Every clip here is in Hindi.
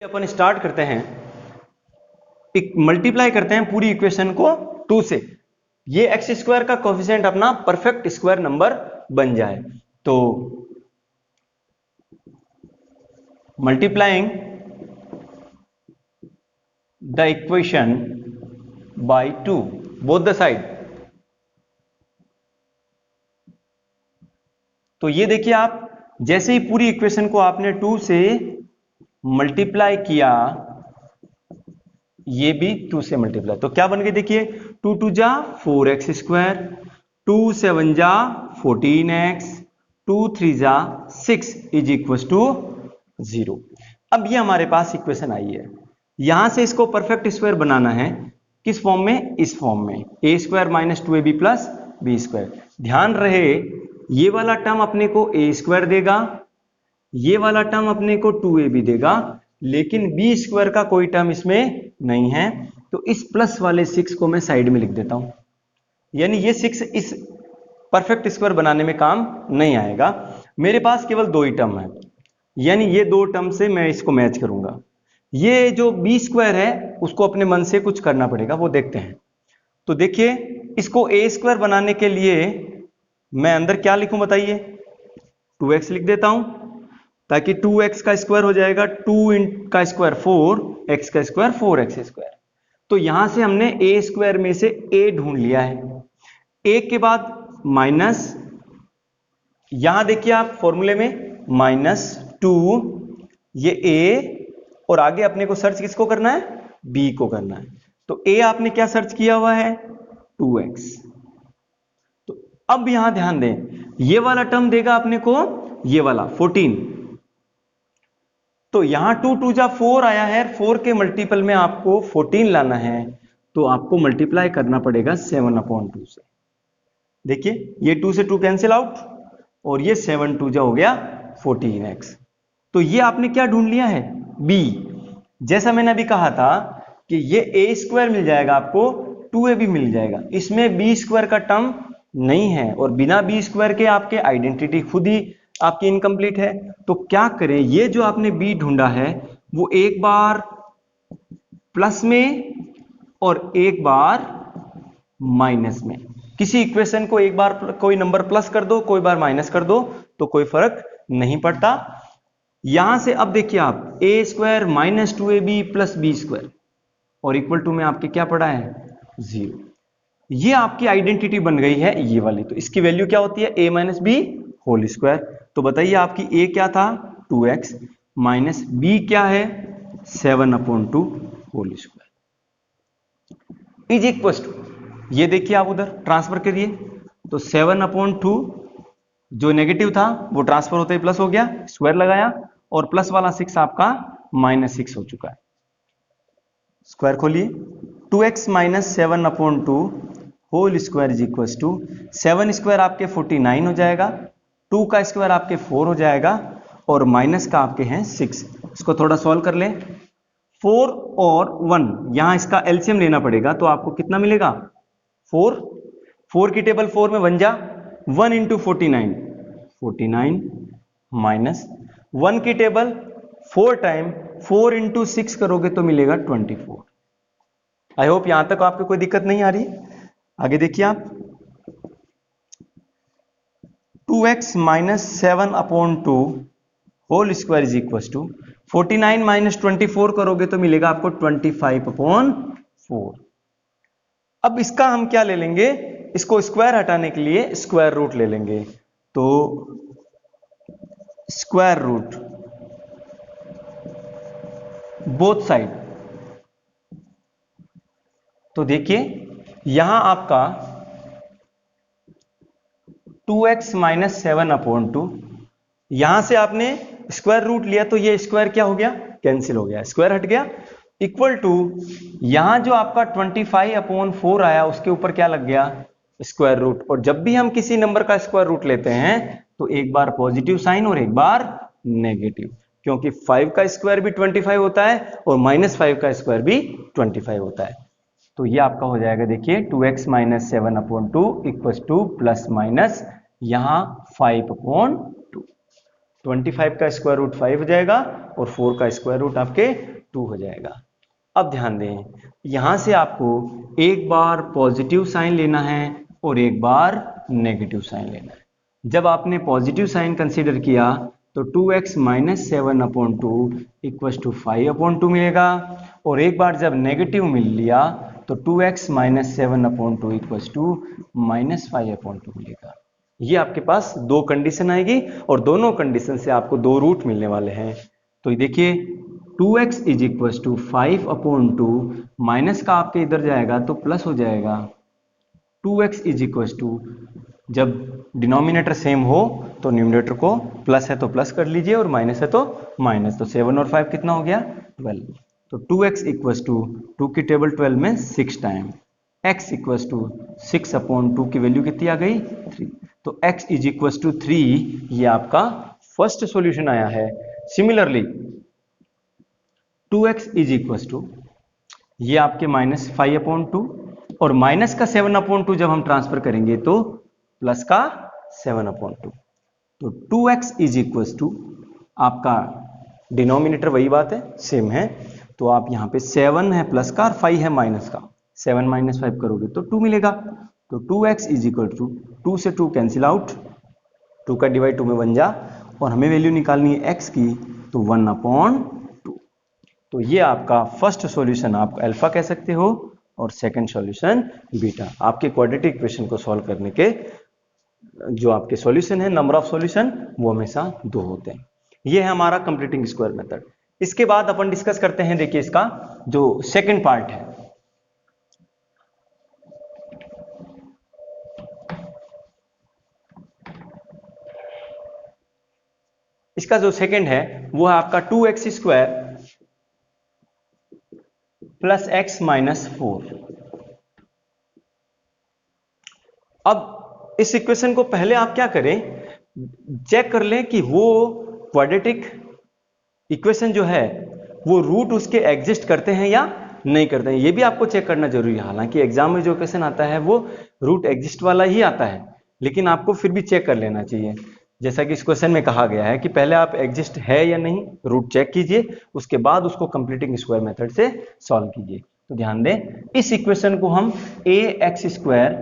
अपन स्टार्ट करते हैं, एक मल्टीप्लाई करते हैं पूरी इक्वेशन को 2 से, ये एक्स स्क्वायर का कोफिशिएंट अपना परफेक्ट स्क्वायर नंबर बन जाए। तो multiplying the equation by 2 both the side. तो ये देखिए, आप जैसे ही पूरी इक्वेशन को आपने 2 से मल्टीप्लाई किया, ये भी 2 से मल्टीप्लाई, तो क्या बन गई देखिए, 2 2 जा 4x स्क्वायर, 2 7 जा 14x, 2 3 जा 6 इज इक्वल टू 0। अब ये हमारे पास इक्वेशन आई है, यहां से इसको परफेक्ट स्क्वायर बनाना है। किस फॉर्म में? इस फॉर्म में, A square minus 2ab plus B square. ध्यान रहे, ये वाला टर्म अपने को ए स्क्वायर देगा, ये वाला टर्म अपने को 2ab देगा, लेकिन बी स्क्वायर का कोई टर्म इसमें नहीं है। तो इस प्लस वाले 6 को मैं साइड में लिख देता हूं, यानी ये 6 इस परफेक्ट स्क्वायर बनाने में काम नहीं आएगा। मेरे पास केवल 2 ही टर्म है, यानी ये 2 टर्म से मैं इसको मैच करूंगा। ये जो बी स्क्वायर है उसको अपने मन से कुछ करना पड़ेगा, वो देखते हैं। तो देखिए, इसको ए स्क्वायर बनाने के लिए मैं अंदर क्या लिखूं बताइए? 2x लिख देता हूं, ताकि 2x का स्क्वायर हो जाएगा 2 का स्क्वायर 4, x का स्क्वायर 4x स्क्वायर। तो यहां से हमने ए स्क्वायर में से a ढूंढ लिया है। a के बाद माइनस, यहां देखिए आप फॉर्मूले में -2, ये a, और आगे अपने को सर्च किसको करना है? b को करना है। तो a आपने क्या सर्च किया हुआ है? 2x। तो अब यहां ध्यान दें, ये वाला टर्म देगा अपने को ये वाला 14। तो यहां 2 2 जा 4 आया है, 4 के मल्टीपल में आपको 14 लाना है, तो आपको मल्टीप्लाई करना पड़ेगा 7/2 से। देखिए, ये 2 से 2 कैंसिल आउट, और ये 7 2 जा हो गया 14x। तो ये आपने क्या ढूंढ लिया है? b। जैसा मैंने अभी कहा था कि ये a स्क्वायर मिल जाएगा आपको, 2ab मिल जाएगा, इसमें b स्क्वायर का टर्म नहीं है, और बिना b स्क्वायर के आपके आइडेंटिटी खुद ही आपकी इनकम्प्लीट है। तो क्या करें, ये जो आपने b ढूंढा है वो एक बार प्लस में और एक बार माइनस में। किसी इक्वेशन को एक बार कोई नंबर प्लस कर दो, कोई बार माइनस कर दो, तो कोई फर्क नहीं पड़ता। यहां से अब देखिए आप, A square minus 2ab plus B square और इक्वल टू में आपके क्या पड़ा है? 0। ये आपकी आइडेंटिटी बन गई है ये वाली। तो इसकी वैल्यू क्या होती है? a minus B whole square. तो बताइए, आपकी a क्या था? 2x, माइनस b क्या है? 7/2 whole square is equal to, ये देखिए आप उधर ट्रांसफर करिए, तो 7/2 जो नेगेटिव था वो ट्रांसफर होते ही प्लस हो गया, स्क्वायर लगाया, और प्लस वाला 6 आपका -6 हो चुका है। स्क्वायर खोलिए, 2x minus 7/2 whole square is equal to 7 square आपके 49 हो जाएगा, 2 का स्क्वायर आपके 4 हो जाएगा, और माइनस का आपके हैं 6। इसको थोड़ा सॉल्व कर लें। 4 और 1, यहां इसका एलसीएम लेना पड़ेगा, तो आपको कितना मिलेगा? 4 की टेबल 4 में 1 जा 1 इंटू 49 माइनस 1 की टेबल 4 टाइम 4 इंटू 6 करोगे तो मिलेगा 24। आई होप यहां तक आपको कोई दिक्कत नहीं आ रही। आगे देखिए आप, 2x minus 7/2 whole square is equal to 49 minus 24 करोगे तो मिलेगा आपको 25/4। अब इसका हम क्या ले लेंगे? इसको स्क्वायर हटाने के लिए स्क्वायर रूट ले लेंगे। तो स्क्वायर रूट बोथ साइड। तो देखिए, यहां आपका 2x माइनस 7/2, यहां से आपने स्क्वायर रूट लिया, तो ये स्क्वायर क्या हो गया? कैंसिल हो गया, स्क्वायर हट गया, इक्वल टू यहां जो आपका 25/4 आया उसके ऊपर क्या लग गया? Square root. और जब भी हम किसी नंबर का स्क्वायर रूट लेते हैं तो एक बार पॉजिटिव साइन और एक बार नेगेटिव, क्योंकि 5 का स्क्वायर भी 25 होता है और -5 का स्क्वायर भी 25 होता है। तो ये आपका हो जाएगा, देखिए, 2x minus 7/2 equal two plus minus यहां 5/2। 25 का स्क्वायर रूट 5 हो जाएगा और 4 का स्क्वायर रूट आपके 2 हो जाएगा। अब ध्यान दें, यहां से आपको एक बार पॉजिटिव साइन लेना है और एक बार नेगेटिव साइन लेना है। जब आपने पॉजिटिव साइन कंसीडर किया तो 2x minus 7 upon 2 equal to 5 upon 2 मिलेगा, और एक बार जब नेगेटिव मिल लिया तो 2x minus 7 upon 2 equal to minus 5 upon 2 मिलेगा। ये आपके पास दो कंडीशन आएगी और दोनों कंडीशन से आपको दो रूट मिलने वाले हैं। तो देखिए 2x is equal to 5 upon 2, minus का आपके इधर जाएगा तो प्लस हो जाएगा। 2x इज इक्वल टू, जब डिनोमिनेटर सेम हो तो न्यूमरेटर को प्लस है तो प्लस कर लीजिए और माइनस है तो माइनस, तो 7 और 5 कितना हो गया 12। तो 2x इक्वल टू 2 की टेबल 12 में 6 time, x equal to 6 upon 2 की वैल्यू कितनी आ गई 3, तो x इज इक्वल टू 3, ये आपका फर्स्ट सॉल्यूशन आया है। Similarly 2x is equal to, ये आपके माइनस 5 अपॉन 2 और माइनस का 7 अपॉन 2 जब हम ट्रांसफर करेंगे तो प्लस का 7 अपॉन 2, तो 2x इज इक्वल टू आपका डिनोमिनेटर वही बात है सेम है, तो आप यहाँ पे 7 है प्लस का और 5 है माइनस का, 7 माइनस 5 करोगे तो 2 मिलेगा। तो 2x इज इक्वल टू 2 से 2 कैंसिल आउट, 2 का डिवाइड 2 में बन जा, और हमें वैल्यू निकालनी है x की, तो 1 अपॉन 2। तो ये आपका फर्स्ट सॉल्यूशन आप अल्फा कह सकते हो और सेकंड सॉल्यूशन बीटा। आपके क्वाड्रेटिक इक्वेशन को सॉल्व करने के जो आपके सॉल्यूशन है, नंबर ऑफ सॉल्यूशन वो हमेशा 2 होते हैं। ये है हमारा कंप्लीटिंग स्क्वायर मेथड। इसके बाद अपन डिस्कस करते हैं, देखिए इसका जो सेकंड पार्ट है, इसका जो सेकंड है वो है आपका 2x square plus x minus 4। अब इस इक्वेशन को पहले आप क्या करें, चेक कर लें कि वो क्वाड्रेटिक इक्वेशन जो है वो रूट उसके एग्जिस्ट करते हैं या नहीं करते हैं, ये भी आपको चेक करना जरूरी है। हालांकि एग्जाम में जो क्वेश्चन आता है वो रूट एग्जिस्ट वाला ही आता है, लेकिन आपको फिर भी चेक कर लेना चाहिए। जैसा कि इस क्वेश्चन में कहा गया है कि पहले आप एग्जिस्ट है या नहीं रूट चेक कीजिए, उसके बाद उसको कंप्लीटिंग स्क्वायर मेथड से सॉल्व कीजिए। तो ध्यान दें, इस इक्वेशन को हम ax square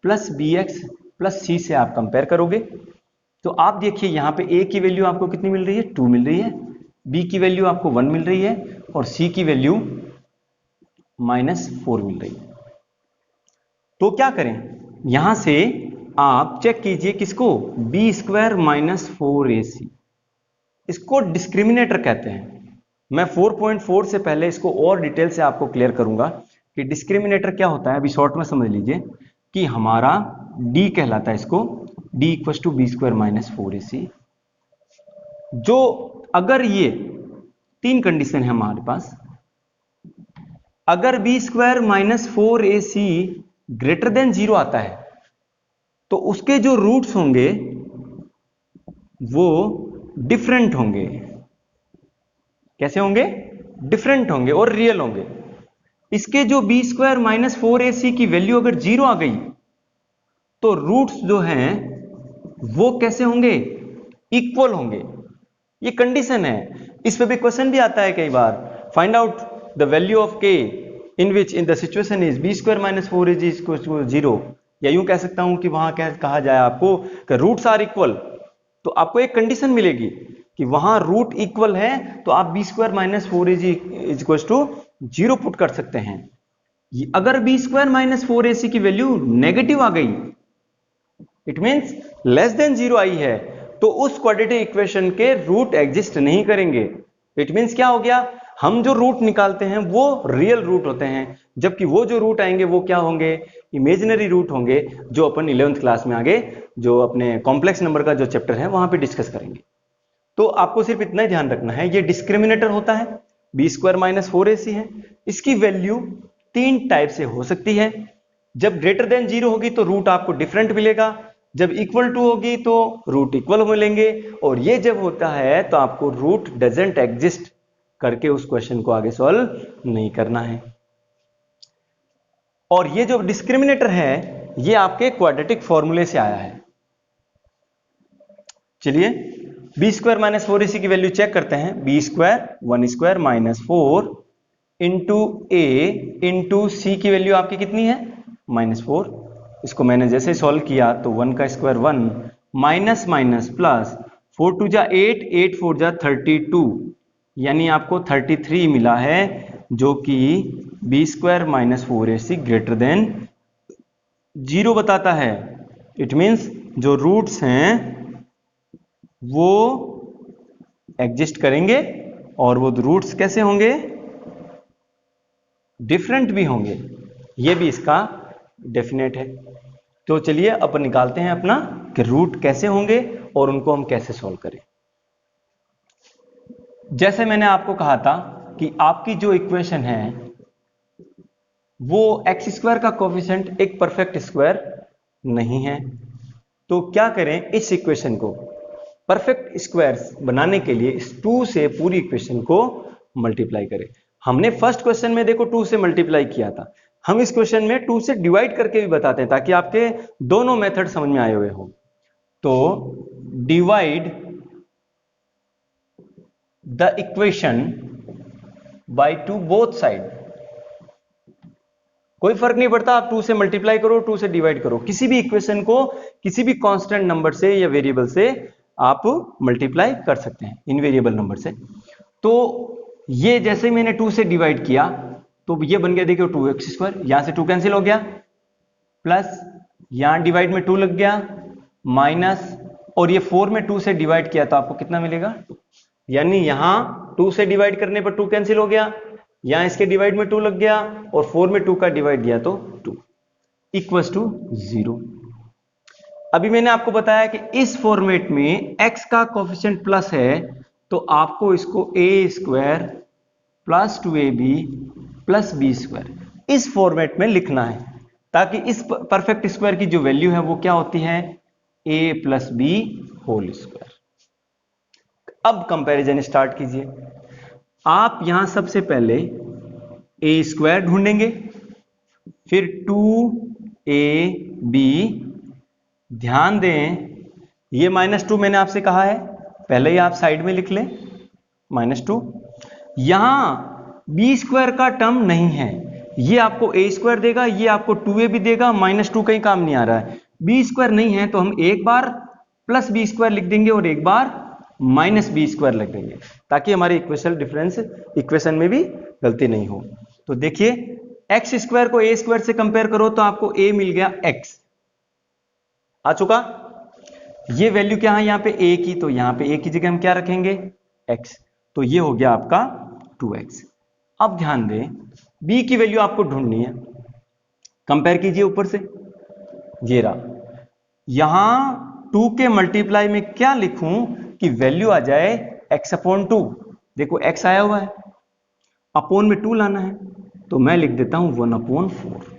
plus bx plus c से आप कंपेयर करोगे, तो आप देखिए यहाँ पे a की वैल्यू आपको कितनी मिल रही है 2 मिल रही है, b की वैल्यू आपको 1 मिल रही है और c की वैल्यू माइनस 4 मिल रही है। तो क्या करें, यहां से आप चेक कीजिए किसको, बी स्क्वायर माइनस 4ac, इसको डिस्क्रिमिनेटर कहते हैं। मैं 4.4 से पहले इसको और डिटेल से आपको क्लियर करूंगा कि डिस्क्रिमिनेटर क्या होता है। अभी शॉर्ट में समझ लीजिए कि हमारा d कहलाता है इसको, d equal to B square minus 4ac। जो अगर ये तीन कंडीशन है हमारे पास, अगर B square minus 4ac greater than 0 आता है तो उसके जो रूट्स होंगे वो डिफरेंट होंगे। कैसे होंगे, डिफरेंट होंगे और रियल होंगे। इसके जो बी स्क्वायर माइनस 4ac की वैल्यू अगर 0 आ गई तो रूट्स जो हैं वो कैसे होंगे, इक्वल होंगे। ये कंडीशन है। इस पे भी क्वेश्चन भी आता है कई बार, find out the value of k in which in the situation is B square minus 4ac equal to 0, या यूं कह सकता हूं कि वहां क्या कहा जाए आपको कि रूट्स आर इक्वल, तो आपको एक कंडीशन मिलेगी कि वहां रूट इक्वल है तो आप B square minus 4ac equal to 0 put कर सकते हैं। अगर बी स्क्वायर माइनस 4ac की वैल्यू नेगेटिव आ गई, इट मींस लेस देन 0 आई है, तो उस क्वाड्रेटिक इक्वेशन के रूट एग्जिस्ट नहीं करेंगे। इट मींस क्या हो गया, हम जो रूट निकालते हैं वो रियल रूट होते हैं, जबकि वो जो रूट आएंगे वो क्या होंगे, इमेजिनरी रूट होंगे, जो अपन 11th क्लास में आगे जो अपने कॉम्प्लेक्स नंबर का जो चैप्टर है वहां पे डिस्कस करेंगे। तो आपको सिर्फ इतना ही ध्यान रखना है, ये डिस्क्रिमिनेटर होता है, बी स्क्वायर माइनस 4ac है, इसकी वैल्यू तीन टाइप से हो सकती है। जब ग्रेटर देन 0 होगी तो रूट आपको डिफरेंट मिलेगा, जब इक्वल टू होगी तो रूट इक्वल मिलेंगे, और ये जब होता है तो आपको रूट डजंट एग्जिस्ट करके उस क्वेश्चन को आगे सॉल्व नहीं करना है। और ये जो डिस्क्रिमिनेटर है ये आपके क्वाड्रेटिक फॉर्मूले से आया है। चलिए बी स्क्वायर माइनस 4ac की वैल्यू चेक करते हैं। B square 1 square minus 4 into A into C की वैल्यू आपकी कितनी है? -4। इसको मैंने जैसे सॉल्व किया तो 1 का स्क्वायर 1 माइनस माइनस प्लस 4 2 जा 8 8 4 जा 32 यानी आपको 33 मिला है, जो कि B square minus 4ac greater than 0 बताता है। इट मीन्स जो रूट्स हैं वो एग्जिस्ट करेंगे और वो रूट्स कैसे होंगे? डिफरेंट भी होंगे। ये भी इसका डेफिनेट है। तो चलिए अपन निकालते हैं अपना कि रूट कैसे होंगे और उनको हम कैसे सॉल्व करें। जैसे मैंने आपको कहा था कि आपकी जो इक्वेशन है वो एक्स स्क्वायर का कोफिशिएंट एक परफेक्ट स्क्वायर नहीं है। तो क्या करें, इस इक्वेशन को परफेक्ट स्क्वायर बनाने के लिए इस 2 से पूरी इक्वेशन को मल्टीप्लाई करें। हमने फर्स्ट क्वेश्चन में देखो 2 से मल्टीप्लाई किया था, हम इस क्वेश्चन में 2 से डिवाइड करके भी बताते हैं ताकि आपके दोनों मेथड समझ में आए हुए हो। तो divide the equation by 2 both side. कोई फर्क नहीं पड़ता, आप 2 से मल्टीप्लाई करो 2 से डिवाइड करो, किसी भी इक्वेशन को किसी भी कांस्टेंट नंबर से या वेरिएबल से आप मल्टीप्लाई कर सकते हैं, इनवेरिएबल नंबर से। तो ये जैसे ही मैंने 2 से डिवाइड किया तो ये बन गया, देखिए 2x स्क्वायर, यहां से 2 कैंसिल हो गया, प्लस यहां डिवाइड में 2 लग गया, माइनस, और ये 4 में 2 से डिवाइड किया तो आपको कितना मिलेगा 2। यानी यहां 2 से डिवाइड करने पर 2 कैंसिल हो गया, यहां इसके डिवाइड में 2 लग गया और 4 में 2 का डिवाइड दिया तो 2 इक्वल्स टू 0। अभी मैंने आपको बताया कि इस फॉर्मेट में x का कोफिशिएंट प्लस है तो आपको इसको a square plus 2ab plus B square इस फॉर्मेट में लिखना है, ताकि इस परफेक्ट स्क्वायर की जो वैल्यू है वो क्या होती है? a plus B whole square. अब कंपैरिजन स्टार्ट कीजिए। आप यहां सबसे पहले a स्क्वायर ढूंढेंगे, फिर 2ab, ध्यान दें ये -2 मैंने आपसे कहा है, पहले ही आप साइड में लिख लें -2। यहां बी स्क्वायर का टर्म नहीं है, ये आपको a स्क्वायर देगा, ये आपको 2ab देगा, -2 कहीं काम नहीं आ रहा है। बी स्क्वायर नहीं है तो हम एक बार प्लस बी स्क्वायर लिख देंगे और एक बार माइनस बी स्क्वायर लिख देंगे, ताकि हमारी इक्वेशन में भी गलती नहीं हो। तो देखिए एक्स स्क्वायर को a स्क्वायर से कंपेयर करो तो आपको a मिल गया x आ चुका। ये वैल्यू क्या है यहाँ पे a की, तो यहाँ पे a की जगह हम क्या रखेंगे x, तो ये हो गया आपका 2x। अब ध्यान दें b की वैल्यू आपको ढूंढनी है, कंपेयर कीजिए ऊपर से, ये रहा। यहां 2 के मल्टीप्लाई में क्या लिखूं कि वैल्यू आ जाए x/2। देखो x आया हुआ है, अपोन में 2 लाना है, तो मैं लिख देता हूं 1/4।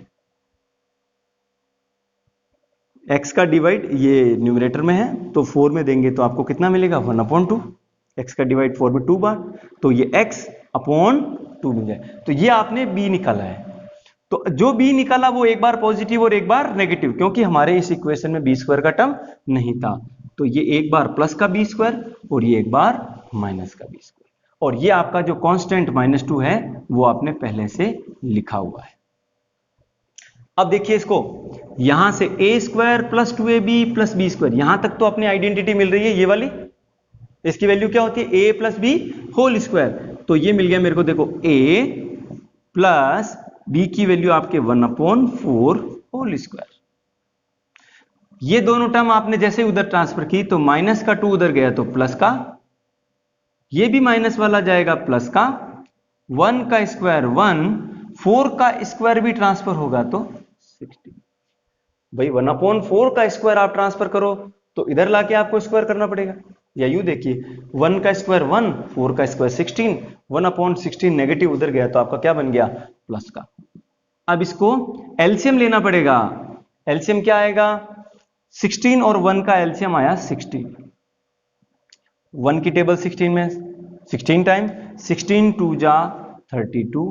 x का डिवाइड ये न्यूमरेटर में है तो 4 में देंगे तो आपको कितना मिलेगा 1/2। x का डिवाइड 4 में 2 बार, तो ये x/2 मिल जाए। तो ये आपने b निकाला है। तो जो b निकाला वो एक बार पॉजिटिव और एक बार नेगेटिव, क्योंकि हमारे इस इक्वेशन में बी स्क्वायर का टर्म नहीं था, तो ये एक बार प्लस का बी स्क्वायर और ये एक बार माइनस का बी स्क्वायर, और ये आपका जो कांस्टेंट -2 है वो आपने पहले से लिखा हुआ है। अब देखिए इसको, यहां से a square plus 2ab plus B square, यहां तक तो अपनी आइडेंटिटी मिल रही है, ये वाली इसकी वैल्यू क्या होती है a plus B whole square, तो ये मिल गया मेरे को, देखो a प्लस b की वैल्यू आपके 1/4 होल स्क्वायर। ये दोनों टर्म आपने जैसे उधर ट्रांसफर की तो माइनस का 2 उधर गया तो प्लस का, ये भी माइनस वाला जाएगा प्लस का, 1 का स्क्वायर 1, 4 का स्क्वायर भी ट्रांसफर होगा तो 16। भाई 1/4 का स्क्वायर आप ट्रांसफर करो तो इधर लाके आपको स्क्वायर करना पड़ेगा, या यूं देखिए 1 का स्क्वायर 1, 4 का स्क्वायर 16, 1/16 नेगेटिव उधर गया तो आपका क्या बन गया प्लस का। अब इसको एलसीएम लेना पड़ेगा, एलसीएम क्या आएगा 16 और 1 का एलसीएम आया 16। 1 की टेबल 16 में 16 टाइम 16 2 जा 32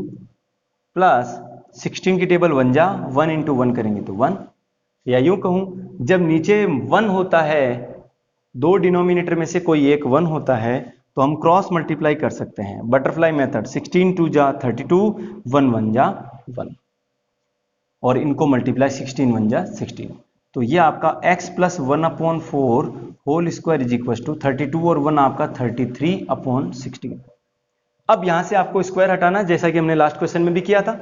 प्लस 16 की टेबल 1 जा 1 इंटू 1 करेंगे तो 1, या यूं कहूं जब नीचे 1 होता है दो डिनोमिनेटर में से कोई एक 1 होता है तो हम क्रॉस मल्टीप्लाई कर सकते हैं, बटरफ्लाई मेथड। 16 2 जा 32, 1 1 जा 1, और इनको मल्टीप्लाई 16 1 जा 16। तो ये आपका x plus 1/4 whole square is equal to 32 और 1 आपका 33/16। अब यहां से आपको स्क्वायर हटाना, जैसा कि हमने लास्ट क्वेश्चन में भी किया था,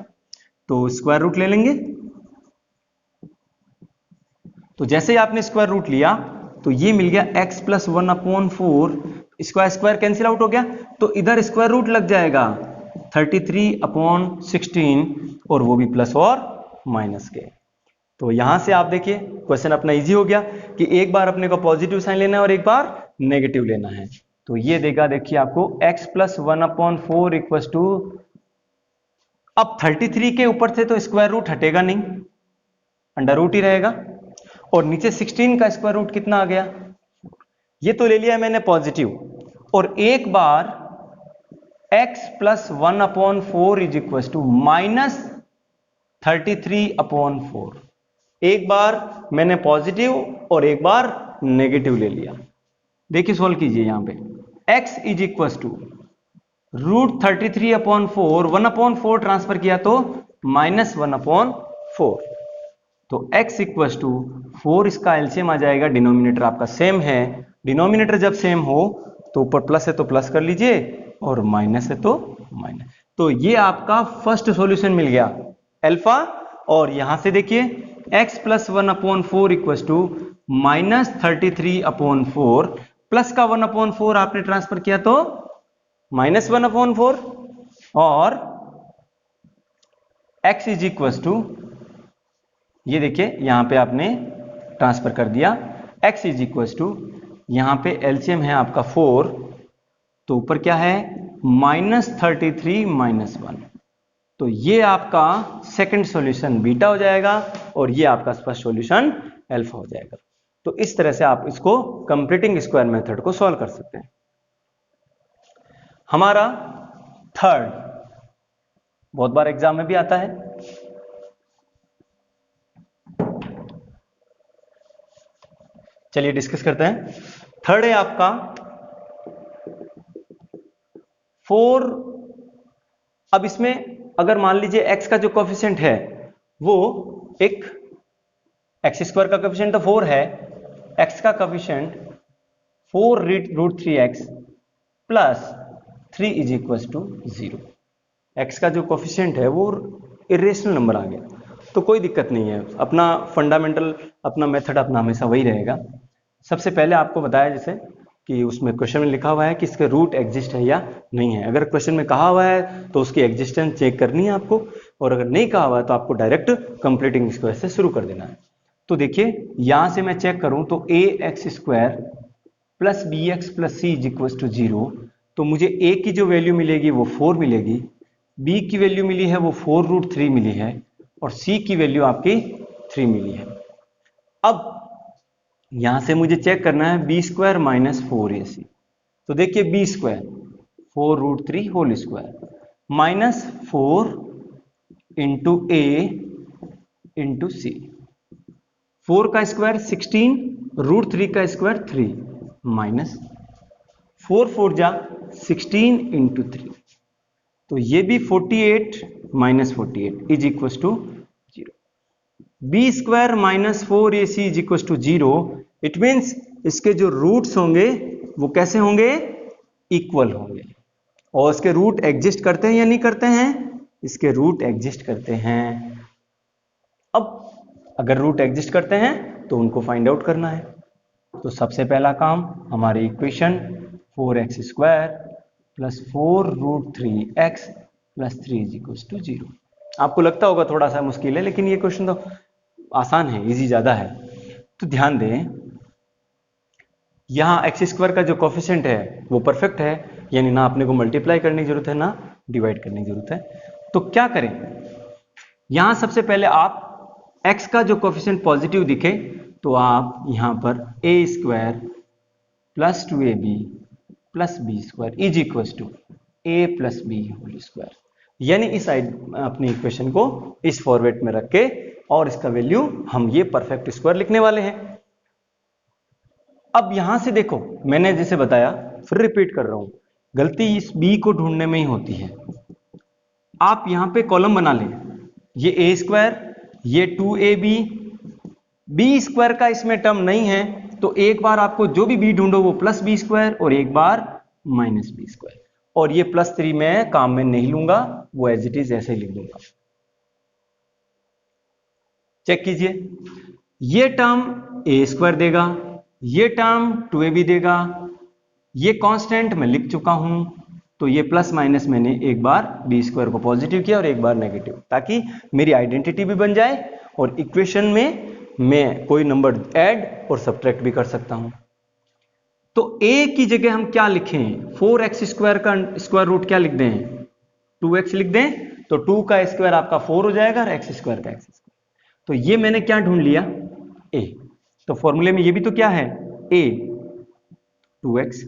तो स्क्वायर रूट ले लेंगे। तो जैसे ही आपने स्क्वायर रूट लिया तो ये मिल गया x plus 1/4, square square cancel out हो गया, तो इधर स्क्वायर रूट लग जाएगा 33/16, और वो भी प्लस और माइनस के। तो यहां से आप देखिए क्वेश्चन अपना इजी हो गया कि एक बार अपने को पॉजिटिव साइन लेना है और एक बार नेगेटिव लेना है। तो ये देगा, देखिए आपको x प्लस 1/4 इक्वल टू, अब 33 के ऊपर से तो स्क्वायर रूट हटेगा नहीं, अंडर रूट ही रहेगा, और नीचे 16 का स्क्वायर रूट कितना आ गया, ये तो ले लिया मैंने पॉजिटिव, और एक बार x plus 1/4 is equal to minus 33/4, एक बार मैंने पॉजिटिव और एक बार नेगेटिव ले लिया। देखिए सोल्व कीजिए, यहां पे x is equal to root 33/4, 1/4 transfer किया तो माइनस 1/4, तो x इक्वल टू 4, इसका एलसीएम आ जाएगा, डिनोमिनेटर आपका सेम है, डिनोमिनेटर जब सेम हो तो ऊपर प्लस है तो प्लस कर लीजिए और माइनस है तो माइनस। तो ये आपका फर्स्ट सॉल्यूशन मिल गया अल्फा, और यहां से देखिए x plus 1/4 equal to minus 33/4, plus का 1/4 आपने ट्रांसफर किया तो माइनस 1/4, और x इज इक्वल टू, ये देखिए यहां पे आपने ट्रांसफर कर दिया, x इज इक्वल टू, यहां पे एलसीएम है आपका 4, तो ऊपर क्या है माइनस 33 माइनस 1, तो ये आपका सेकंड सॉल्यूशन बीटा हो जाएगा, और ये आपका फर्स्ट सॉल्यूशन अल्फा हो जाएगा। तो इस तरह से आप इसको कंप्लीटिंग स्क्वायर मेथड को सॉल्व कर सकते हैं। हमारा थर्ड, बहुत बार एग्जाम में भी आता है, चलिए डिस्कस करते हैं। थर्ड है आपका 4। अब इसमें अगर मान लीजिए x का जो कोफिशिएंट है वो एक, एक्स स्क्वायर का कोफिशिएंट तो 4 है, x का coefficient 4 root 3x plus 3 is equal to 0। x का जो कोफिशिएंट है वो इरेशनल नंबर आ गया, तो कोई दिक्कत नहीं है, अपना फंडामेंटल अपना मेथड अपना हमेशा वही रहेगा। सबसे पहले आपको बताया जैसे कि उसमें क्वेश्चन में लिखा हुआ है कि इसके रूट एग्जिस्ट है या नहीं है। अगर क्वेश्चन में कहा हुआ है तो उसकी एग्जिस्टेंस चेक करनी है आपको, और अगर नहीं कहा हुआ है तो आपको डायरेक्ट कंप्लीटिंग स्क्वायर से शुरू कर देना है। तो देखिए यहां से मैं चेक करूं तो ax² plus bx plus c is equal to 0, तो मुझे a की जो वैल्यू मिलेगी वो 4 मिलेगी, b की वैल्यू मिली है वो 4 रूट 3 मिली है, और c की वैल्यू आपकी 3 मिली है। अब यहां से मुझे चेक करना है b² माइनस 4ac, तो देखिए b² 4 root 3 whole square minus 4 into a into C, 4 का स्क्वायर 16, रूट 3 का स्क्वायर 3, माइनस 4 4 जा 16 इंटू 3, तो ये भी 48 minus 48 is equal to 0। b² minus 4ac is equal to 0, it means इसके जो रूट्स होंगे वो कैसे होंगे, इक्वल होंगे, और इसके रूट एग्जिस्ट करते हैं या नहीं करते हैं, इसके रूट एग्जिस्ट करते हैं। अब अगर रूट एग्जिस्ट करते हैं तो उनको फाइंड आउट करना है। तो सबसे पहला काम, हमारी equation 4x² plus 4 root 3x plus 3 is equal to 0। आपको लगता होगा थोड़ा सा मुश्किल है, लेकिन ये क्वेश्चन तो आसान है, इजी ज्यादा है। तो ध्यान दें, यहां x² का जो कोफिशिएंट है वो परफेक्ट है, यानी ना अपने को मल्टीप्लाई करने की जरूरत है ना डिवाइड करने की जरूरत है। तो क्या करें, यहां सबसे पहले आप x का जो कोफिशिएंट पॉजिटिव दिखे तो आप यहां पर a² plus 2ab plus b² is equal to a plus b whole square, यानी इस साइड अपनी इक्वेशन को इस फॉर्मेट में रख के और इसका वैल्यू हम ये परफेक्ट स्क्वायर लिखने वाले हैं। अब यहां से देखो, मैंने जैसे बताया, फिर रिपीट कर रहा हूं, गलती इस बी को ढूंढने में ही होती है। आप यहां पे कॉलम बना लें, ये ए स्क्वायर, ये 2ab, बी स्क्वायर का इसमें टर्म नहीं है, तो एक बार आपको जो भी बी ढूंढो वो प्लस बी स्क्वायर और एक बार माइनस बी स्क्वायर, और ये +3 मैं काम में नहीं लूंगा, वो एज इट इज ऐसे ही लिख दूंगा। चेक कीजिए, ये टर्म ए स्क्वायर देगा, ये टर्म 2ab देगा, ये कांस्टेंट मैं लिख चुका हूं, तो ये प्लस माइनस मैंने एक बार बी स्क्वायर को पॉजिटिव किया और एक बार नेगेटिव, ताकि मेरी आइडेंटिटी भी बन जाए और इक्वेशन में मैं कोई नंबर ऐड और सब्ट्रैक्ट भी कर सकता हूं। तो a की जगह हम क्या लिखें, 4x स्क्वायर का स्क्वायर रूट क्या लिख दें, 2x लिख दें, तो 2 का स्क्वायर आपका 4 हो जाएगा और x स्क्वायर का x स्क्वायर। तो ये मैंने क्या ढूंढ लिया, a। तो फॉर्मूले में ये भी तो क्या है, a, 2x।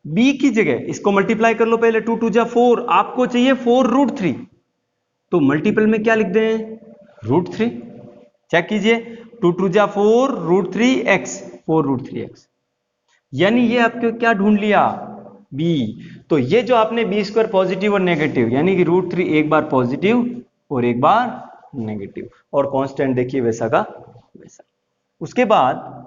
b की जगह इसको मल्टीप्लाई कर लो पहले, 2 2 जा 4, आपको चाहिए 4√3, तो मल्टीपल में क्या लिख दें, √3। चेक कीजिए, 2 2 जा 4√3x, 4√3x, यानी ये आपके क्या ढूंढ लिया, b। तो ये जो आपने बी स्क्वायर पॉजिटिव और नेगेटिव, यानी कि √3 एक बार पॉजिटिव और एक बार नेगेटिव, और कांस्टेंट देखिए वैसा का वैसा। उसके बाद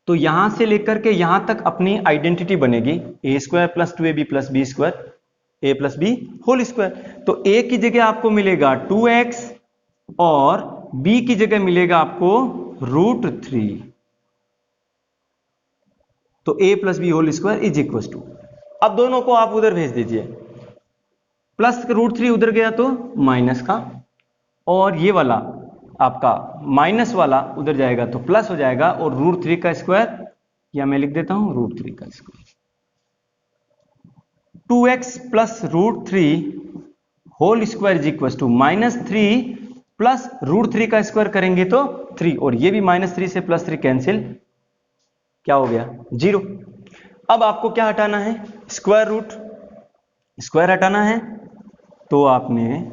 तो यहां से लेकर के यहां तक अपनी आइडेंटिटी बनेगी, a square plus 2ab plus B square, a plus B whole square. तो a की जगह आपको मिलेगा 2x और b की जगह मिलेगा आपको √3, तो a plus B whole square is equal to, अब दोनों को आप उधर भेज दीजिए, प्लस √3 उधर गया तो माइनस का, और ये वाला आपका माइनस वाला उधर जाएगा तो प्लस हो जाएगा, और √3 का स्क्वायर, या मैं लिख देता हूं √3 का square, 2x plus √3 whole square is equal to -3 plus √3 का स्क्वायर करेंगे तो 3, और ये भी -3 से +3 कैंसिल, क्या हो गया, 0। अब आपको क्या हटाना है, स्क्वायर रूट, स्क्वायर हटाना है, तो आपने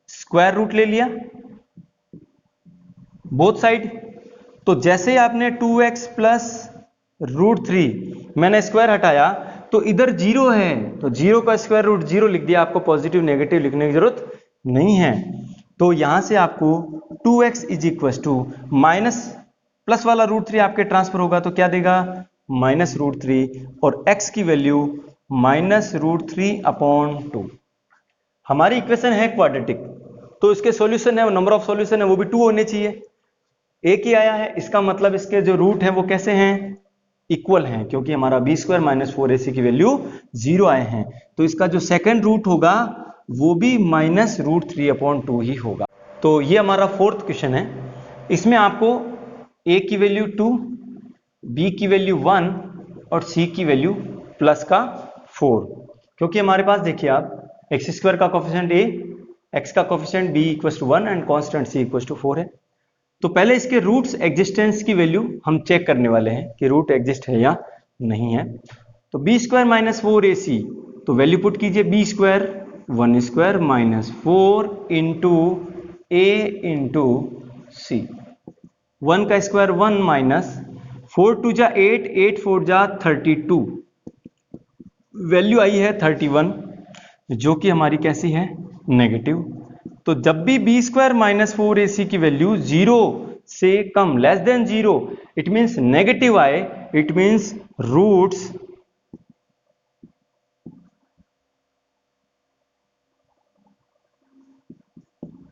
स्क्वायर रूट ले लिया बोथ साइड। तो जैसे ही आपने 2x प्लस √3 मैंने स्क्वायर हटाया, तो इधर 0 है, तो 0 का स्क्वायर रूट 0 लिख दिया, आपको पॉजिटिव नेगेटिव लिखने की जरूरत नहीं है। तो यहां से आपको 2x is equal to minus plus वाला √3 आपके ट्रांसफर होगा, तो क्या देगा, -√3, और x की वैल्यू -√3/2। हमारी इक्वेशन है क्वाड्रेटिक, तो इसके सॉल्यूशन है, नंबर ऑफ सॉल्यूशन है वो भी 2 होने चाहिए, एक ही आया है, इसका मतलब इसके जो रूट है वो कैसे हैं, इक्वल हैं, क्योंकि हमारा b स्क्वायर माइनस 4ac की वैल्यू 0 आए हैं, तो इसका जो सेकंड रूट होगा वो भी -√3/2 ही होगा। तो ये हमारा 4th क्वेश्चन है, इसमें आपको a की वैल्यू 2, b की वैल्यू 1 और c की वैल्यू प्लस का 4, क्योंकि हमारे पास देखिए आप x स्क्वायर का कोफिशिएंट a, x का coefficient b equal to 1 and constant c equal to 4 है। तो पहले इसके रूट्स एग्जिस्टेंस की वैल्यू हम चेक करने वाले हैं कि रूट एग्जिस्ट है या नहीं है। तो b स्क्वायर माइनस 4ac, तो वैल्यू पुट कीजिए, b square 1 square minus 4 into a into c, 1 का स्क्वायर 1 माइनस 4 2 जा 8, 8 4 जा 32, वैल्यू आई है 31, जो कि हमारी कैसी है, नेगेटिव। तो जब भी b स्क्वायर माइनस 4ac की वैल्यू 0 से कम, less than 0, it means negative आए, it means roots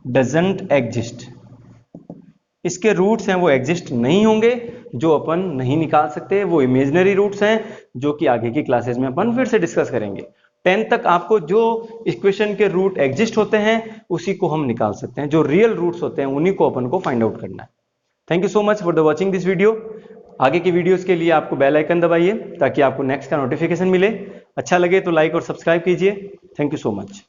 doesn't exist, इसके रूट्स हैं वो एग्जिस्ट नहीं होंगे, जो अपन नहीं निकाल सकते, वो इमेजिनरी रूट्स हैं, जो कि आगे की क्लासेस में अपन फिर से डिस्कस करेंगे। 10 तक आपको जो इक्वेशन के रूट एग्जिस्ट होते हैं उसी को हम निकाल सकते हैं, जो रियल रूट्स होते हैं उन्हीं को अपन को फाइंड आउट करना है। Thank you so much for the watching this video. आगे की वीडियोस के लिए आपको बेल आइकन दबाइए ताकि आपको नेक्स्ट का नोटिफिकेशन मिले। अच्छा लगे तो लाइक और सब्सक्राइब कीजिए। Thank you so much.